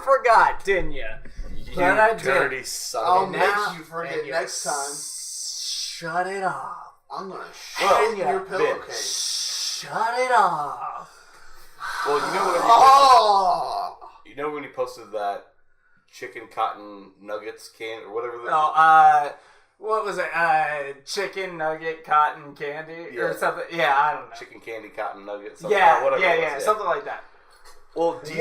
forgot, didn't you? But I dirty did. son I'll of a make bitch. you forget next time. Shut it off. I'm gonna shit in your pillowcase. Shut it off. Well, you know what? Oh! You know when he posted that chicken cotton nuggets can or whatever? What was it? Chicken nugget cotton candy or something? Yeah, I don't know. Chicken candy cotton nuggets. Yeah, something like that. Well, do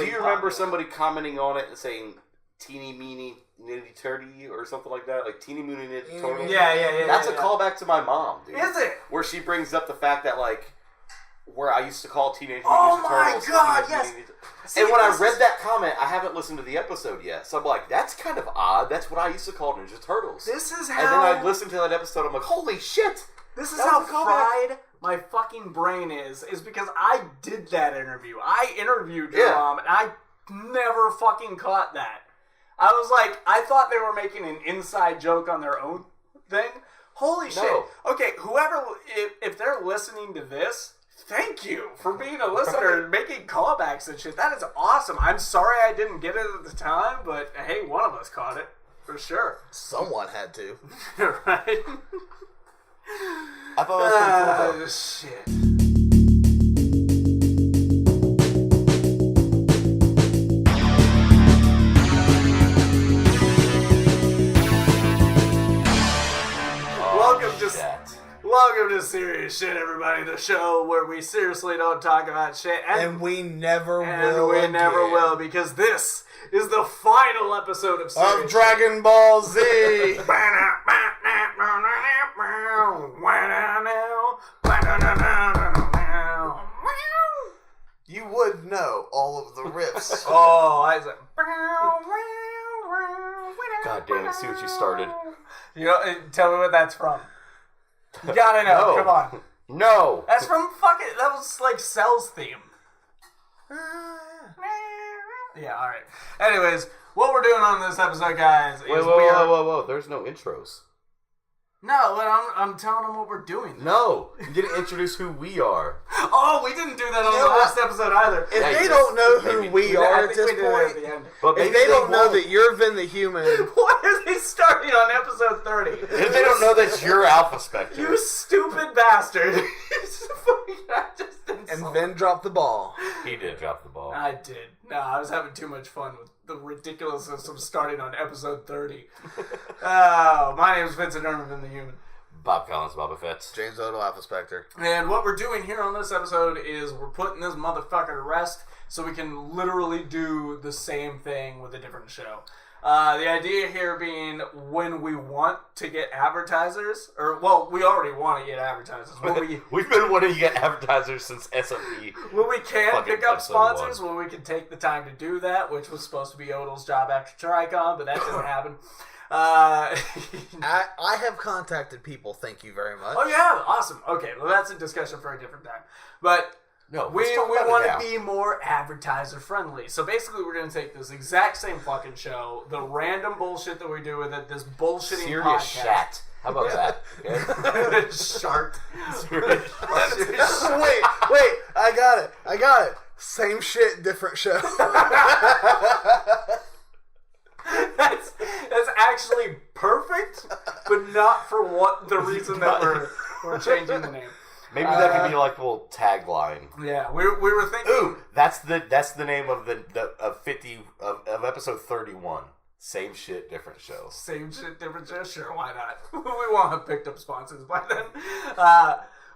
you remember somebody commenting on it and saying teeny meeny nitty turdy or something like that? Like teeny moony nitty turtle? Yeah. That's a callback to my mom, dude. Is it? Where she brings up the fact that, like, where I used to call Teenage Mutant Oh Ninja my Turtles. God, yes. And when I read that comment, I haven't listened to the episode yet. So I'm like, that's kind of odd. That's what I used to call Ninja Turtles. This is how... And then I listened to that episode, I'm like, holy shit! This is how fried my fucking brain is because I did that interview. I interviewed your mom, and I never fucking caught that. I was like, I thought they were making an inside joke on their own thing. Holy shit. Okay, whoever, if they're listening to this, thank you for being a listener and making callbacks and shit. That is awesome. I'm sorry I didn't get it at the time, but hey, one of us caught it. For sure. Someone had to. Right? I thought that was pretty cool, though. Shit. Welcome to Serious Shit, everybody. The show where we seriously don't talk about shit. And we never will. And we never will, because this is the final episode of Serious Shit. Dragon Ball Z. You would know all of the riffs. Oh, I was like... God damn it, see what you started. You know, tell me what that's from. You gotta know, come on. No! That's from fucking, that was like Cell's theme. Yeah, alright. Anyways, what we're doing on this episode, guys, is whoa, there's no intros. No, but I'm telling them what we're doing. No, you didn't introduce who we are. Oh, we didn't do that on the last episode either. If they don't know who we are at this point, if they don't know that you're Vin the Human... Why are they starting on episode 30? If they don't know that you're Alpha Spectre. You stupid bastard. And Vin dropped the ball. He did drop the ball. I did. No, I was having too much fun with the ridiculousness of starting on episode 30. Oh, my name is Vincent Vin the Human. Bob Collins, Boba Fett. James Odle, Alpha Spectre. And what we're doing here on this episode is we're putting this motherfucker to rest so we can literally do the same thing with a different show. The idea here being when we want to get advertisers, we already want to get advertisers. We've been wanting to get advertisers since SMP. When we can pick up sponsors, when we can take the time to do that, which was supposed to be Odle's job after TriCon, but that didn't happen. I have contacted people, thank you very much. Oh, yeah? Awesome. Okay, well, that's a discussion for a different time. But... No, we want to be more advertiser friendly. So basically, we're going to take this exact same fucking show, the random bullshit that we do with it, this bullshitting Serious podcast. Shat. How about that? Okay? Shark. Wait, I got it. Same shit, different show. That's actually perfect, but not for what the reason that we're changing the name. Maybe that could be like a little tagline. Yeah, we were thinking. Ooh, that's the name of of episode 31. Same shit, different show. Same shit, different show. Sure, why not? We won't have picked up sponsors by then.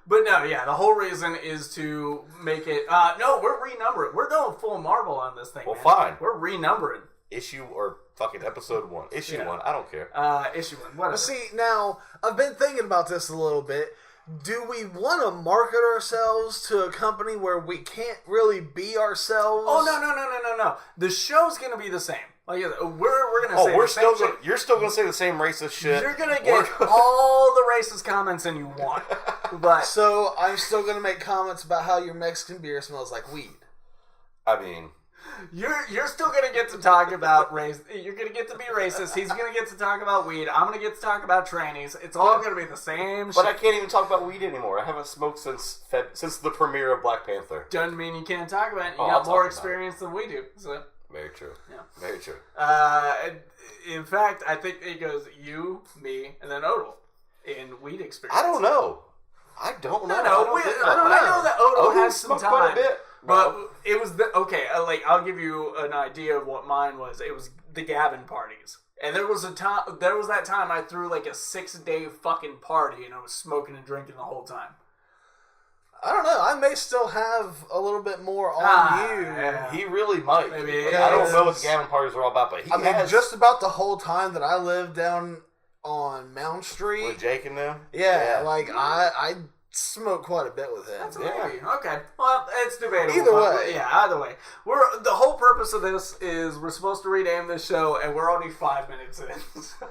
But no, yeah, the whole reason is to make it. No, we're renumbering. We're going full Marvel on this thing. Well, man. fine. We're renumbering. Issue or fucking episode 1. Issue 1. I don't care. Issue 1. Whatever. See, now I've been thinking about this a little bit. Do we want to market ourselves to a company where we can't really be ourselves? Oh, no. The show's going to be the same. Like, we're going to say the same shit. You're still going to say the same racist shit. You're going to get all the racist comments and you want. But so I'm still going to make comments about how your Mexican beer smells like weed. I mean... You're still going to get to talk about race. You're going to get to be racist. He's going to get to talk about weed. I'm going to get to talk about trannies. It's all going to be the same shit. But I can't even talk about weed anymore. I haven't smoked since the premiere of Black Panther. Doesn't mean you can't talk about it. You got more experience than we do. So. Very true. Yeah. Very true. In fact, I think it goes you, me, and then Odle in weed experience. I don't know. I don't know. I know that Odle has some time. Quite a bit. But it was I'll give you an idea of what mine was. It was the Gavin parties. And there was that time I threw like a 6-day fucking party and I was smoking and drinking the whole time. I don't know. I may still have a little bit more on you. Yeah. He really might. Maybe I don't know what the Gavin parties are all about, but he has... just about the whole time that I lived down on Mount Street. With Jake and them? Yeah, like I smoked quite a bit with him. That's okay. Well, it's debatable. Either way. The whole purpose of this is we're supposed to rename this show, and we're only 5 minutes in. So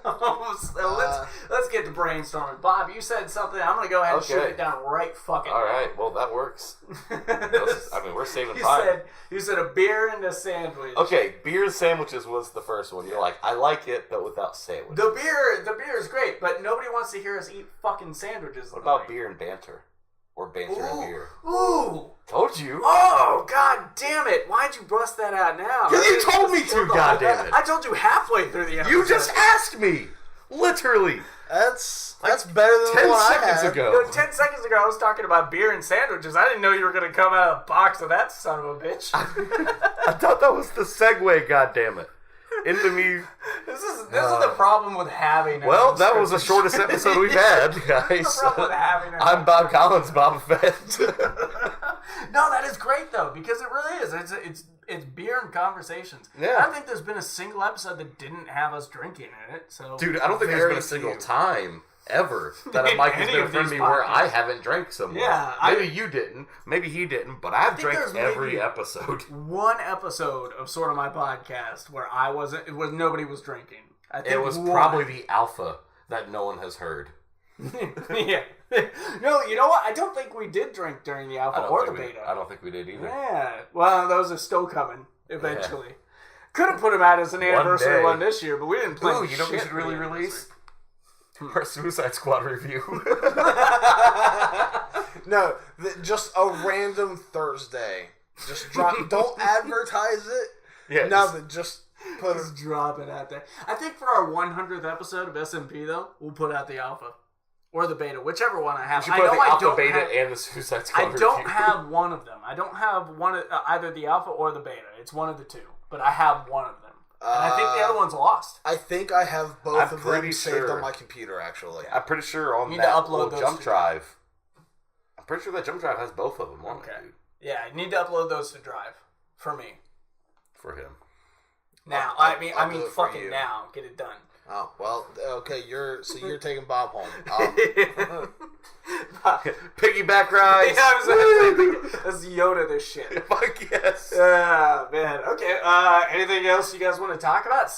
let's get to brainstorming. Bob, you said something. I'm going to go ahead and shoot it down right fucking All right. Well, that works. We're saving time. You said a beer and a sandwich. Okay, beer and sandwiches was the first one. You're like, I like it, but without sandwich. The beer is great, but nobody wants to hear us eat fucking sandwiches. What about beer and banter? Or banter and beer. Ooh! Told you. Oh, god damn it. Why'd you bust that out now? Because you told me to, goddammit. I told you halfway through the episode. You just asked me! Literally. That's better than what I had. 10 seconds ago. 10 seconds ago, I was talking about beer and sandwiches. I didn't know you were going to come out of the box of that son of a bitch. I thought that was the segue, goddammit. Into me. This is the problem with having. Well, that was the shortest episode we've had, guys. I'm Bob Collins, Boba Fett. No, that is great though, because it really is. It's beer and conversations. Yeah. I don't think there's been a single episode that didn't have us drinking in it. So, dude, I don't think there's been a single time ever that a mic has been in front of me where I haven't drank somewhere. Yeah, maybe you didn't, maybe he didn't, but I've drank every episode. One episode of Sorta My Podcast where nobody was drinking. I think it was probably the alpha that no one has heard. Yeah. No, you know what? I don't think we did drink during the alpha or the beta. I don't think we did either. Yeah. Well, those are still coming eventually. Yeah. Could have put them out as an anniversary one this year, but we didn't plan. Ooh, you know what we should really release? Our Suicide Squad review. No, just a random Thursday. Just drop. Don't advertise it. Yeah. Nothing. Just drop it out there. I think for our 100th episode of SMP though, we'll put out the alpha or the beta, whichever one I have. You should put the alpha, beta, and the Suicide Squad review. I don't have one of them. I don't have either the alpha or the beta. It's one of the two, but I have one of them. And I think the other one's lost. I think I have both of them saved on my computer, actually. I'm pretty sure on that little jump drive. I'm pretty sure that jump drive has both of them on it, dude. Yeah, I need to upload those to Drive. For me. For him. Now. I mean fucking now. Get it done. Oh, well, okay, you're taking Bob home. Piggyback rides. Yeah, I was saying, that's Yoda this shit. Fuck yes. Man. Okay, anything else you guys want to talk about?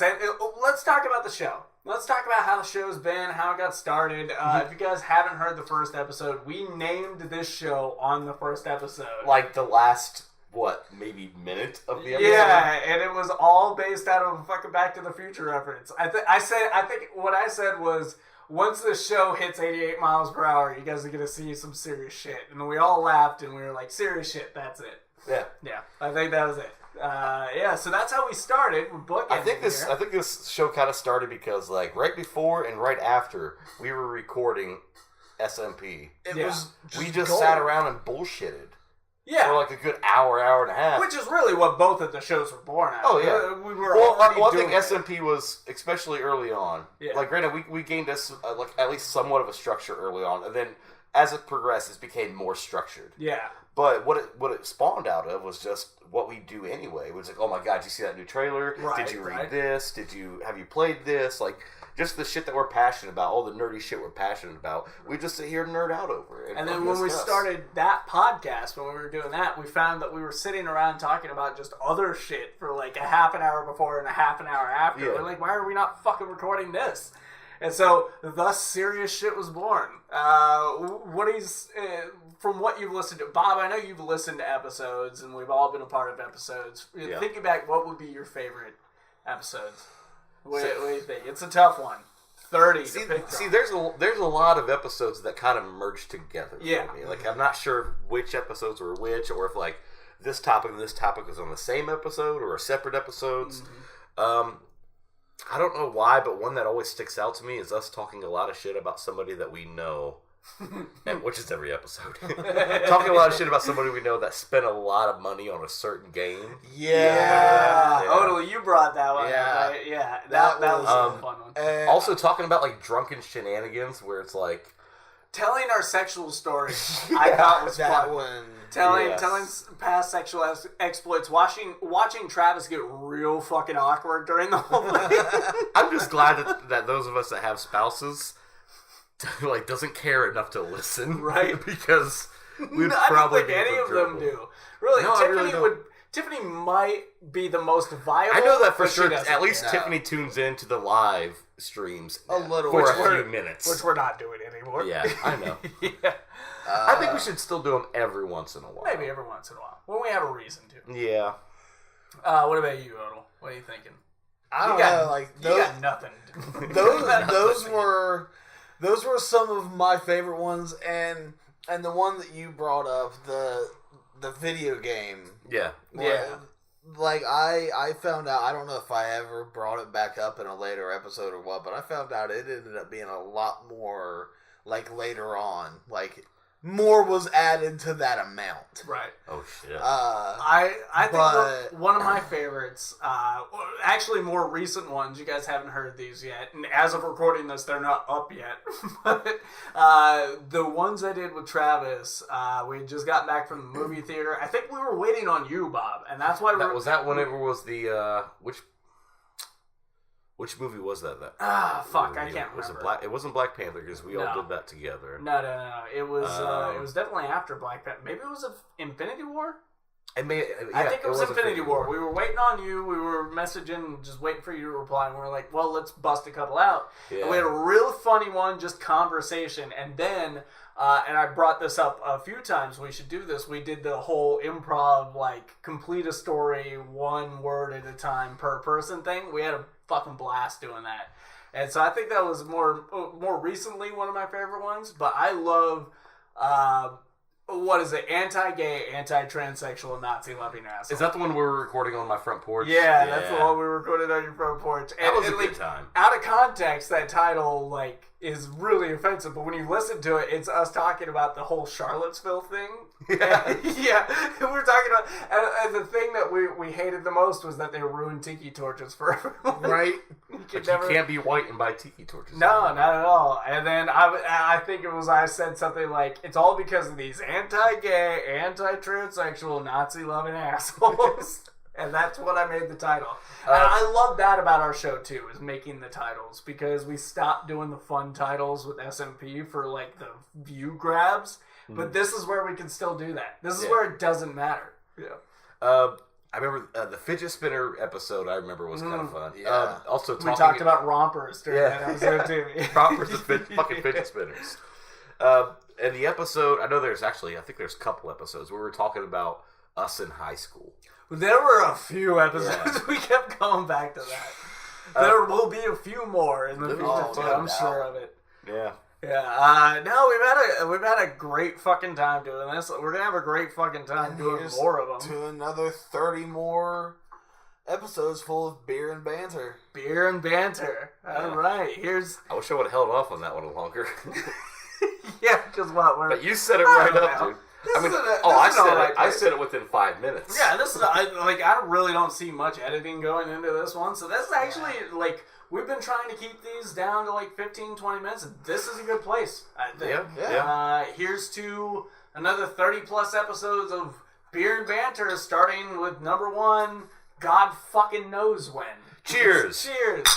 Let's talk about the show. Let's talk about how the show's been, how it got started. If you guys haven't heard the first episode, we named this show on the first episode. Like the last... maybe minute of the episode? Yeah, and it was all based out of a fucking Back to the Future reference. I think what I said was, once the show hits 88 miles per hour, you guys are going to see some serious shit. And we all laughed, and we were like, serious shit, that's it. Yeah. Yeah, I think that was it. So that's how we started. I think this show kind of started because, like, right before and right after we were recording SMP, we just sat around and bullshitted. Yeah. For like a good hour and a half. Which is really what both of the shows were born out of. Oh, yeah. We were I think SMP was, especially early on. Yeah. Like, granted, we gained us at least somewhat of a structure early on. And then, as it progressed, it became more structured. Yeah. But what it spawned out of was just what we do anyway. It was like, oh my god, did you see that new trailer? Right, did you read this? Have you played this? Like, just the shit that we're passionate about, all the nerdy shit we're passionate about, we just sit here and nerd out over it. And then when we started that podcast, when we were doing that, we found that we were sitting around talking about just other shit for like a half an hour before and a half an hour after. Yeah. We're like, why are we not fucking recording this? And so, thus, serious shit was born. From what you've listened to, Bob, I know you've listened to episodes, and we've all been a part of episodes. Yeah. Thinking back, what would be your favorite episodes? What do you think? It's a tough one. 30. See, there's a lot of episodes that kind of merge together. Yeah. For me. Like, I'm not sure which episodes were which, or if like this topic and this topic is on the same episode or separate episodes. I don't know why, but one that always sticks out to me is us talking a lot of shit about somebody that we know, which is every episode. Talking a lot of shit about somebody we know that spent a lot of money on a certain game. Yeah. Odle, you brought that one. Yeah. Right? Yeah. That was a fun one. Also talking about like drunken shenanigans where it's like telling our sexual stories. I thought was that fun. one. Telling past sexual exploits. Watching Travis get real fucking awkward during the whole thing. I'm just glad that those of us that have spouses like doesn't care enough to listen, right? Because we'd probably I don't think any of them do. Really, no, Tiffany might be the most viable. I know that for sure. At least Tiffany tunes into the live streams a little for a few minutes, which we're not doing anymore. Yeah, I know. Yeah. I think we should still do them every once in a while. Maybe every once in a while when we have a reason to. Yeah. What about you, Odle? What are you thinking? I don't know. Like those, you got nothing. Those were some of my favorite ones, and the one that you brought up, the video game. Yeah. Like I found out. I don't know if I ever brought it back up in a later episode or what, but I found out it ended up being a lot more like later on. Like more was added to that amount. Right. Oh shit. I think one of my favorites, actually more recent ones. You guys haven't heard these yet, and as of recording this, they're not up yet. But the ones I did with Travis, we had just got back from the movie theater. I think we were waiting on you, Bob, and that's why was that whenever was the Which movie was that? Fuck, I can't remember. It wasn't Black Panther because we all did that together. No. It was definitely after Black Panther. Maybe it was Infinity War? I think it was Infinity War. We were waiting on you. We were messaging, just waiting for you to reply. And we were like, well, let's bust a couple out. Yeah. And we had a real funny one, just conversation. And then, and I brought this up a few times, we should do this. We did the whole improv, like, complete a story one word at a time per person thing. We had a fucking blast doing that. And so I think that was more recently one of my favorite ones. But I love... what is it? Anti-gay, anti-transsexual, Nazi-loving asshole. Is that the one we were recording on my front porch? Yeah, that's the one we recorded on your front porch. That was a good time. Out of context, that title is really offensive, but when you listen to it, it's us talking about the whole Charlottesville thing. Yeah. Yeah, we were talking about, and the thing that we hated the most was that they ruined tiki torches for everyone. Right? You can't be white and buy tiki torches. No, not at all. And then I think I said something like, it's all because of these anti-gay, anti-transsexual, Nazi-loving assholes. And that's what I made the title. And I love that about our show, too, is making the titles. Because we stopped doing the fun titles with SMP for, the view grabs. But this is where we can still do that. This is where it doesn't matter. Yeah. I remember the fidget spinner episode. I remember was kind of fun. Yeah. Also, we talked about rompers during that episode too. Rompers and fucking fidget spinners. And the episode, I think there's a couple episodes where we're talking about us in high school. There were a few episodes. We kept going back to that. There will be a few more in the future too. I'm sure of it. Yeah. Yeah, no, we've had a great fucking time doing this. We're gonna have a great fucking time doing more of them. To another 30 more episodes full of beer and banter. Beer and banter. All right, I wish I would have held off on that one longer. Yeah, because what? But you set it right up, dude. I said it within 5 minutes. Yeah, this is I really don't see much editing going into this one, so this is actually we've been trying to keep these down to 15, 20 minutes, and this is a good place, I think. Yeah. Here's to another 30 plus episodes of beer and banter, starting with number 1, God fucking knows when. Cheers. Cheers.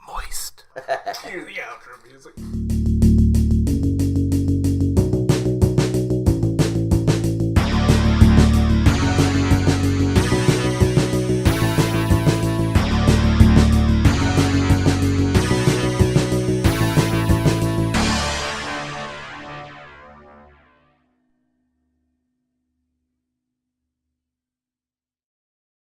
Moist. Cue the outro music.